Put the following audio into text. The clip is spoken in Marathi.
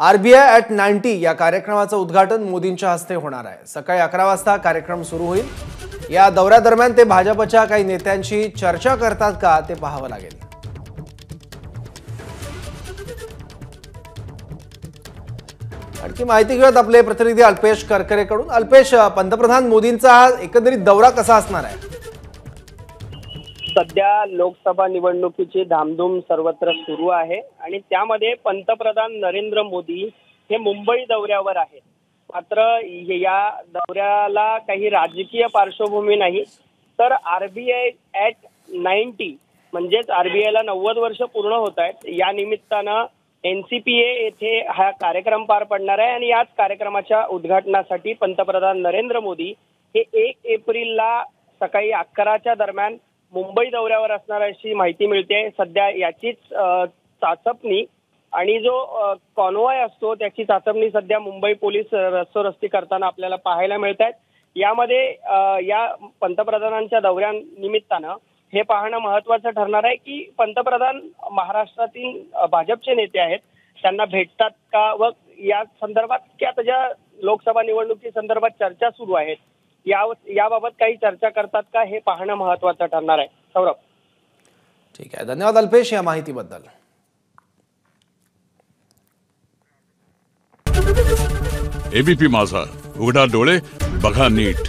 आरबीआय ॲट 90 या कार्यक्रमाचं उद्घाटन मोदींच्या हस्ते होणार आहे। सकाळी 11 वाजता कार्यक्रम सुरू होईल। या दौऱ्यादरम्यान ते भाजपच्या काही नेत्यांशी चर्चा करतात का ते पाहावं लागेल। आणखी माहिती घेऊयात आपले प्रतिनिधी अल्पेश करकरेकडून। अल्पेश, पंतप्रधान मोदींचा एकंदरीत दौरा कसा असणार आहे? सध्या लोकसभा निवडणुकीची धामधूम सर्वत्र सुरू आहे आणि त्यामध्ये पंतप्रधान नरेंद्र मोदी हे मुंबई दौऱ्यावर आहेत। मात्र या दौऱ्याला काही राजकीय पार्श्वभूमी नाही, तर आरबीआय ॲट 90 म्हणजेच आरबीआयला 90 वर्ष पूर्ण होत आहेत। या निमित्तानं एनसीपीए येथे हा कार्यक्रम पार पडणार आहे आणि याच कार्यक्रमाच्या उद्घाटनासाठी पंतप्रधान नरेंद्र मोदी हे 1 एप्रिलला सकाळी 11च्या दरम्यान मुंबई दौऱ्यावर असणार अशी माहिती मिळते। सध्या याचीच चाचपणी आणि जो कॉन्वॉय असतो त्याची चाचपणी सध्या मुंबई पोलीस रस्ते करताना आपल्याला पाहायला मिळत आहेत। यामध्ये या पंतप्रधानांच्या दौऱ्यानिमित्तानं हे पाहणं महत्त्वाचं ठरणार आहे की पंतप्रधान महाराष्ट्रातील भाजपचे नेते आहेत त्यांना भेटतात का व या संदर्भात की आता ज्या लोकसभा निवडणुकी संदर्भात चर्चा सुरू आहेत याबाबत काही चर्चा करतात का हे पाहणं महत्त्वाचं ठरणार आहे। सौरभ, ठीक आहे, धन्यवाद अल्पेश या माहितीबद्दल। एबीपी माझा, उघडा डोळे बघा नीट।